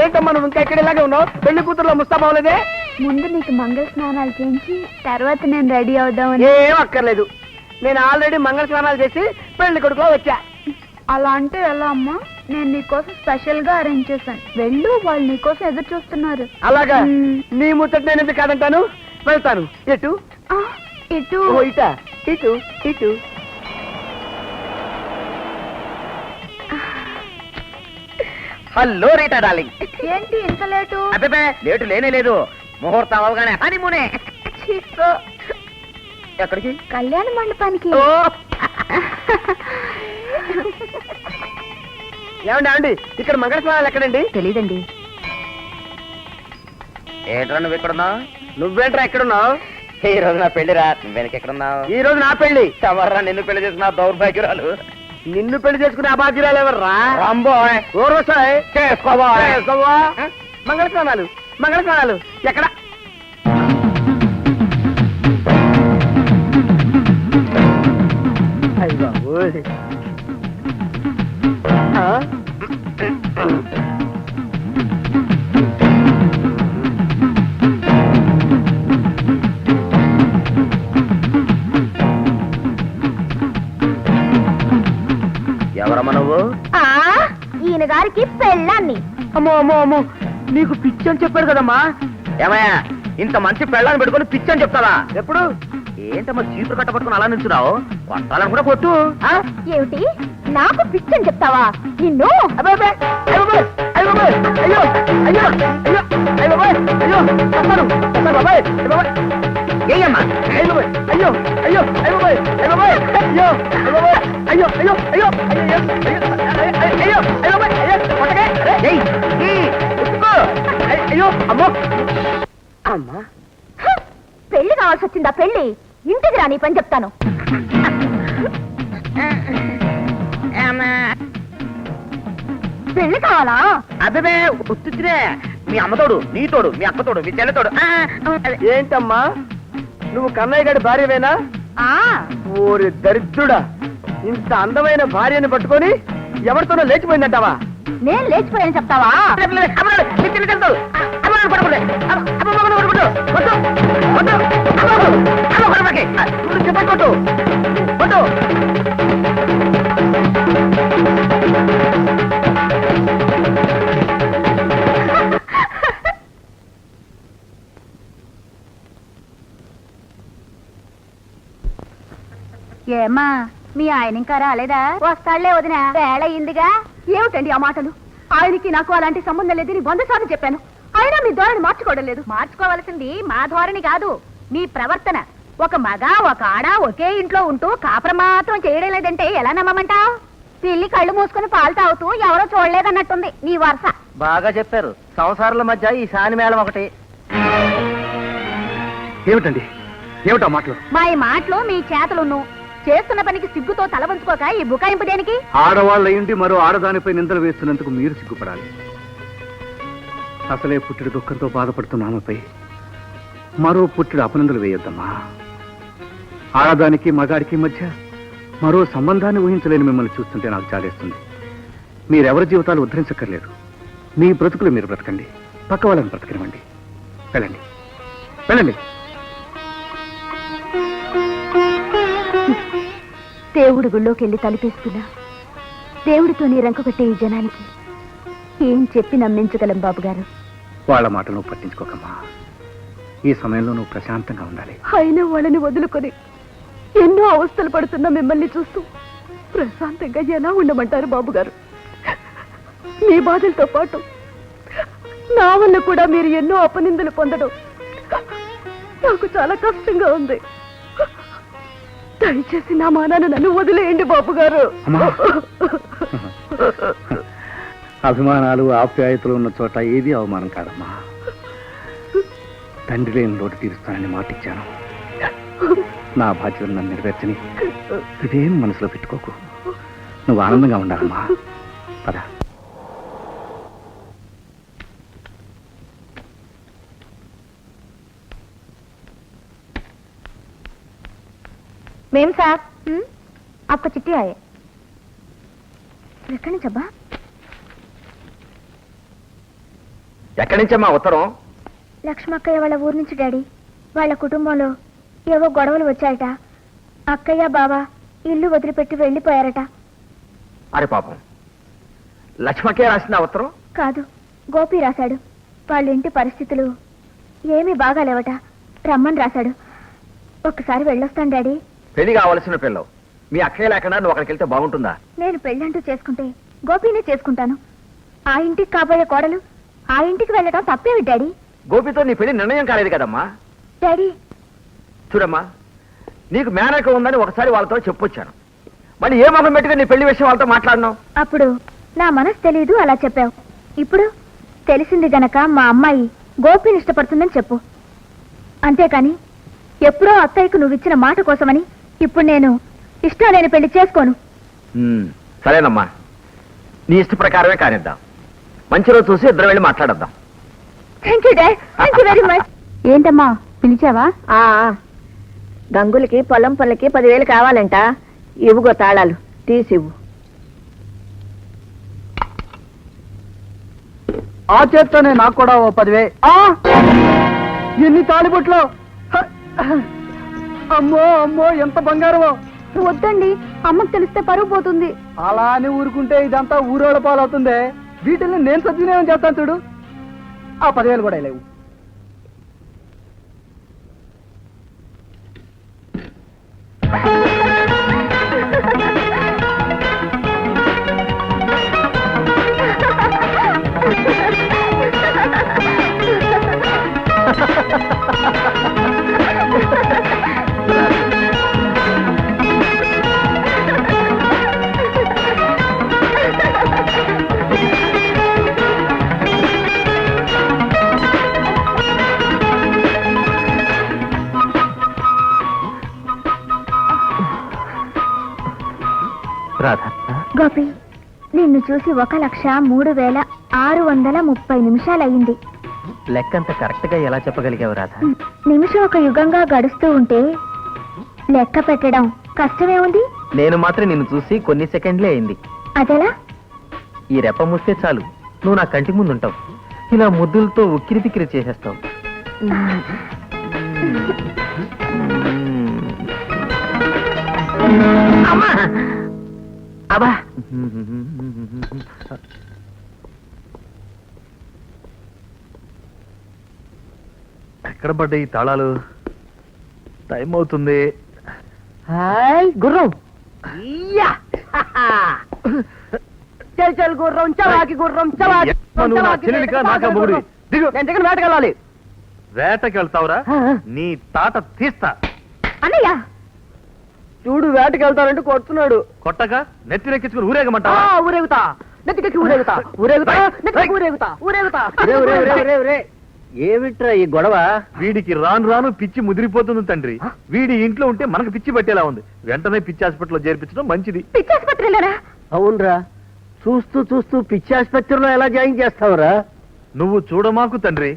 ఏంటమ్మా నువ్వు ఇంకా ఇక్కడ ఇలాగే ఉన్నావు? పెళ్లి కూతురులో ముస్తాబ్ అవ్వలేదే? ముందు నీకు మంగళ స్నానాలు చేయించి తర్వాత నేను రెడీ అవుదామని. ఏం అక్కర్లేదు, నేను ఆల్రెడీ మంగళ స్నానాలు చేసి పెళ్లి కొడుకులో వచ్చా. అలా అంటే ఎలా అమ్మా? నేను నీకోసం స్పెషల్ గా అరేంజ్ చేశాను. వెళ్ళు, వాళ్ళు నీకోసం ఎదురు చూస్తున్నారు. అలాగా? నీ ముచ్చట నేను ఎందుకు కాదంటాను? వెళ్తాను. ఎటు? ఇటు. ఇటా? ఇటు ఇటు. Hello Rita darling. ఏంటి ఇంత లేటు? అబ్బే లేటు లేనే లేదు, ముహూర్తం అవగానే హనీమూనే. ఎక్కడికి? కళ్యాణ మండపానికి. ఏమండి ఏమండి, ఇక్కడ మంగళ స్నానాలు ఎక్కడండి? తెలీదండి. ఏంట్రా నువ్వు ఎక్కడున్నావు? నువ్వేంట్రా ఎక్కడున్నావు? ఈ రోజు నా పెళ్లిరా, నువ్వెనక ఎక్కడున్నావు? ఈ రోజు నా పెళ్లి. ఎవర్రా నిన్ను పెళ్లి చేసుకున్న దౌర్భాగ్యురాలు? నిన్ను పెళ్లి చేసుకునే అభాగ్యురాలు ఎవర్రా? రాంబోయ్, ఊర్వశోయ్, చేసుకోవా. మంగళ స్నానాలు, మంగళ స్నానాలు ఎక్కడ? అయ్యో ఎవరమ్మా నువ్వు? ఈయన గారికి పెళ్ళాన్ని. అమ్మో అమ్మో అమ్మో, నీకు పిచ్చి అని చెప్పాడు కదమ్మా. ఏమయ్యా, ఇంత మంచి పెళ్ళాన్ని పెట్టుకుని పిచ్చి అని చెప్తావా? ఎప్పుడు? ఏంటమ్మా చీపురు కట్టబట్టుకుని అలా నుంచున్నావు? కొట్టాలని కూడా కొట్టు. ఏమిటి, నాకు పిచ్చి అని చెప్తావా? నిన్ను. అయ్యో అయ్యో అయ్యో అయ్యో బాబాయ్ ఏయమ్మా. అయ్యో అయ్యో అయ్యో అయ్యో అయ్యో అయ్యో అయ్యో అయ్యో అయ్యో అమ్మో అమ్మా. పెళ్లి కావాల్సి వచ్చిందా? పెళ్లి ఇంటికి రా, నీ పని చెప్తాను. పెళ్లి కావాలా? అబ్బే ఉత్తునే, మీ అమ్మతోడు, నీ తోడు, మీ అక్కతోడు, మీ చెల్లెతోడు. ఏంటమ్మా నువ్వు కన్నయ్య గారి భార్యవేనా? ఓరి దరిద్రుడా, ఇంత అందమైన భార్యని పట్టుకొని ఎవరితోనో లేచిపోయిందంటావా? నేను లేచిపోయాను చెప్తావా? ఏమ్మా, మీ ఆయన ఇంకా రాలేదా? వస్తాడులే వదినా, వేళ అయిందిగా. ఏమిటండి ఆ మాటలు? ఆయనకి నాకు అలాంటి సంబంధం లేదని 100 సార్లు చెప్పాను. అయినా మీ ధోరణి మార్చుకోవడం లేదు. మార్చుకోవాల్సింది మా ధోరణి కాదు, మీ ప్రవర్తన. ఒక మగ ఒక ఆడ ఒకే ఇంట్లో ఉంటూ కాపురం మాత్రం చేయడం లేదంటే ఎలా నమ్మమంటావు? పిల్లి కళ్ళు మూసుకుని పాలు తాగుతూ ఎవరో చూడలేదన్నట్టుంది నీ వరుస. బాగా చెప్పారు. సంసారాల మధ్య ఈ సాని మేళం ఒకటి. ఏమిటండి ఏమిటా మాటలు? మా ఈ మాటలు మీ చేతలును. చేస్తున్న పనికి సిగ్గుతో తల వంచుకోక ఈ బుకాయింపు దేనికి? ఆడవాళ్ళ ఇంటి మరో ఆడదానిపై నిందలు వేస్తున్నందుకు మీరు సిగ్గుపడాలి. అసలే పుట్టిడి దుఃఖంతో బాధపడుతున్న ఆమెపై మరో పుట్టిడి అపనిందలు వేయొద్దమ్మా. ఆడదానికి మగాడికి మధ్య మరో సంబంధాన్ని ఊహించలేని మిమ్మల్ని చూస్తుంటే నాకు చాలేస్తుంది. మీరెవరి జీవితాలు ఉద్ధరించక్కర్లేదు. మీ బ్రతుకులు మీరు బ్రతకండి, పక్క వాళ్ళని బ్రతకనివ్వండి. వెళ్ళండి వెళ్ళండి. దేవుడి గుళ్ళోకి వెళ్ళి తలిపేసుకున్నా దేవుడితో నీ రంకు కట్టే ఈ జనానికి ఏం చెప్పి నమ్మించగలం బాబు గారు? వాళ్ళ మాట నువ్వు పట్టించుకోకమ్మా. ఈ సమయంలో నువ్వు ప్రశాంతంగా ఉండాలి. అయినా వాళ్ళని వదులుకొని ఎన్నో అవస్థలు పడుతున్న మిమ్మల్ని చూస్తూ ప్రశాంతంగా ఎలా ఉండమంటారు బాబు గారు? మీ బాధలతో పాటు నా వల్ల కూడా మీరు ఎన్నో అపనిందలు పొందడం నాకు చాలా కష్టంగా ఉంది. దయచేసి నా మానాన్ని నన్ను వదిలేయండి బాబు గారు. అభిమానాలు ఆప్యాయతలు ఉన్న చోట ఏది అవమానం కాదమ్మా. తండ్రి లేని లోటు తీరుస్తానని మాటిచ్చాను. నా బాధ్యతను నన్ను నెరవేర్చని ఇదేం మనసులో పెట్టుకోకు. నువ్వు ఆనందంగా ఉండాలమ్మా. పద. మేం సార్ आपका चिट्ठी आए. ఎక్కడి నుంచి అబ్బా? ఎక్కడి నుంచమ్మా ఉత్తరం? లక్ష్మక్కయ్య వాళ్ళ ఊరు నుంచి డాడీ. వాళ్ళ కుటుంబంలో ఏవో గొడవలు వచ్చాయట. అక్కయ్య బావ ఇల్లు వదిలిపెట్టి వెళ్ళిపోయారట. అరే పాపం, లక్ష్మకే రాసిన ఉత్తరం? కాదు, గోపి రాశాడు. వాళ్ళ ఇంటి పరిస్థితులు ఏమీ బాగాలేవట. రమ్మని రాశాడు. ఒక్కసారి వెళ్ళొస్తాను డాడీ. పెళ్లి కావలసిన పిల్లవు. మీ అక్కయ్య లేకుండా నువ్వు అక్కడికి వెళ్తే బాగుంటుందా? నేను పెళ్ళంటూ చేసుకుంటే గోపినే చేసుకుంటాను. ఆ ఇంటికి కాబోయే కోడలు ఆ ఇంటికి వెళ్ళటం తప్పేమి డాడీ? గోపితో నీ పెళ్లి నిర్ణయం కాలేదు కదమ్మా. డాడీ, చూడమ్మా, నీకు మేనక ఉందని ఒకసారి వాళ్ళతో చెప్పొచ్చాను. మళ్ళీ ఏ మొహం పెట్టుకుని నీ పెళ్లి విషయం వాళ్ళతో మాట్లాడినావు? అప్పుడు నా మనసు తెలీదు అలా చెప్పావు. ఇప్పుడు తెలిసింది గనక మా అమ్మాయి గోపిని ఇష్టపడుతుందని చెప్పు. అంతేకాని ఎప్పుడో అత్తయ్యకు నువ్వు ఇచ్చిన మాట కోసమని ఇప్పుడు నేను ఇష్టం లేని పెళ్లి చేసుకోను. సరేనమ్మా, నీ ఇష్ట ప్రకారమే కానిద్దాం. మంచి రోజు చూసి ఇద్దరు వెళ్ళి మాట్లాడద్దాం. Thank you dad, thank you very much. ఏంటమ్మా పిలిచావా? గంగులకి పొలం పళ్ళకి 10,000 కావాలంట. ఇవ్వుగో తాళాలు, తీసివ్వు. ఆ చేత్తోనే నాకు కూడా ఓ 10,000. ఎన్ని తాళిబొట్లు! అమ్మో అమ్మో, ఎంత బంగారమో! వద్దండి, అమ్మకు తెలిస్తే పరువు పోతుంది. అలా అని ఊరుకుంటే ఇదంతా ఊరోళ్ళ పాలవుతుందే. వీటిల్ని నేను సద్వినియోగం చేస్తాను చూడు. ఆ 10,000 కూడా లేవు. గోపి, నిన్ను చూసి 1,03,630 నిమిషాలయ్యింది. లెక్కంత కరెక్ట్ గా ఎలా చెప్పగలిగావు రాధ? నిమిషం ఒక యుగంగా గడుస్తూ ఉంటే లెక్క పెట్టడం కష్టమే ఉంది. నేను మాత్రం నిన్ను చూసి కొన్ని సెకండ్లే అయింది. అదెలా? ఈ రెప్ప మూస్తే చాలు, నువ్వు నా కంటి ముందు ఉంటావు. ఇలా ముద్దులతో ఉక్కిరి పిక్కిరి చేసేస్తావు. అబ్బా, ఎక్కడ పడ్డాయి ఈ తాళాలు? టైం అవుతుంది. హాయ్ గుర్రం, చల్ చల్ గుర్రం, చలాకి గుర్రం, చలాకి. నువ్వు నా చెల్లెలికా నాకా మొగుడివి? దిగు. నేను దగ్గర వేటకెళ్ళాలి. వేటకెళ్తావురా? నీ తాట తీస్తా. అన్నయ్య, చూడు, వేటకెళ్తానంటూ కొడుతున్నాడు. కొట్టక నెత్తినెక్కించుకుని ఊరేగమంటావా? ఊరేగుతా, నెత్తికెక్కి ఊరేగుతా, ఊరేగుతా, నెత్తికి ఊరేగుతా, ఊరేగుతా. ఏమిట్రా ఈ గొడవ? వీడికి రాను రాను పిచ్చి ముదిరిపోతుంది తండ్రి. వీడి ఇంట్లో ఉంటే మనకు పిచ్చి పట్టేలా ఉంది. వెంటనే పిచ్చి హాస్పిటల్లో చేర్పించడం మంచిది. పిచ్చి ఆసుపత్రిలోనా? అవునరా, చూస్తూ చూస్తూ పిచ్చి ఆసుపత్రిలో ఎలా జాయిన్ చేస్తావురా? నువ్వు చూడమాకు తండ్రి,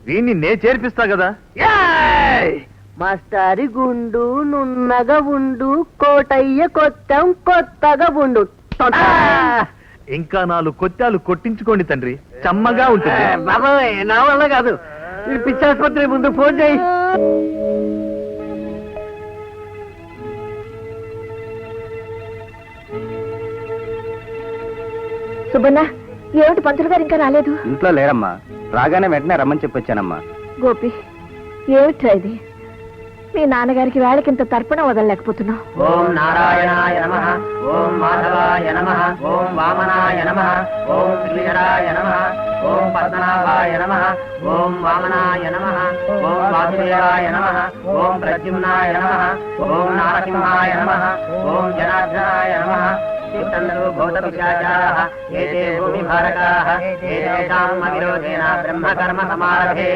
వీణ్ణి నే చేర్పిస్తా కదా. మాస్టారి గుండు నున్నగా ఉండు, కోటయ్య కొత్తం కొత్తగా ఉండు. ఇంకా 4 కొత్తాలు కొట్టించుకోండి తండ్రి, చమ్మగా ఉంటుంది. బాబాయ్, నా వల్ల కాదు. ఈ పిచ్చి ఆసుపత్రి ముందు ఫోన్ చేయి. సుబ్బన్న, ఏమిటి పంతులు గారు ఇంకా రాలేదు? ఇంట్లో లేరమ్మా, రాగానే వెంటనే రమ్మని చెప్పొచ్చానమ్మా. గోపి, ఏమిట్రా ఇది? మీ నాన్నగారికి వేళకింత తర్పణ వదలలేకపోతున్నావు. ఓం నారాయణాయ నమః, ఓం మాధవాయ నమః, ఓం వామనాయ నమః, ఓం శ్రీధరాయ నమః, ఓం పద్మనాభాయ నమః, ఓం వామనాయ నమః, ఓం వాసుదేవాయ నమః, ఓం ప్రద్యుమ్నాయ నమః, ఓం నారసింహాయ నమః, ఓం జనార్దనాయ నమః. తిష్టందరూ భూతపిశాచాః, ఏతే భూమిభారకాః, ఏతేషాం అవిరోధేన బ్రహ్మకర్మ సమారభే.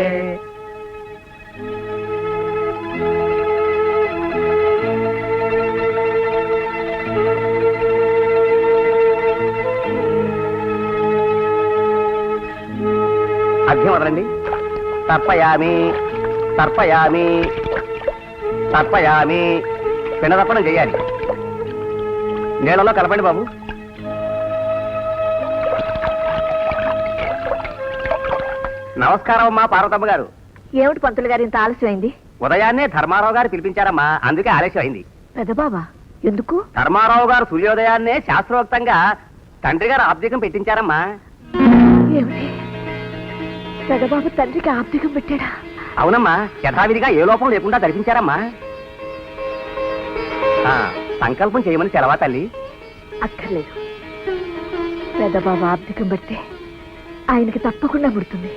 అగ్ని వదలండి. తర్పయామి తర్పయామి తర్పయామి. పిండదప్పడం చెయ్యాలి. నీళ్ళలో కలపండి బాబు. నమస్కారం అమ్మా పార్వతమ్మ గారు. ఏమిటి పంతులు గారు ఇంత ఆలస్యమైంది? ఉదయాన్నే ధర్మారావు గారు పిలిపించారమ్మా, అందుకే ఆలస్యం అయింది. పెద్దబాబా ఎందుకు? ధర్మారావు గారు సూర్యోదయాన్నే శాస్త్రోక్తంగా తండ్రి గారు ఆబ్దికం పెట్టించారమ్మా. ఏమిటి పెద్దబాబు తండ్రికి ఆప్తికం పెట్టాడా? అవునమ్మా, యథావిధిగా ఏ లోపం లేకుండా దర్శించారమ్మా. సంకల్పం చేయమని సెలవా తల్లి? అక్కర్లేదు. పెద్దబాబు ఆప్తికం పెడితే ఆయనకి తప్పకుండా ముడుతుంది.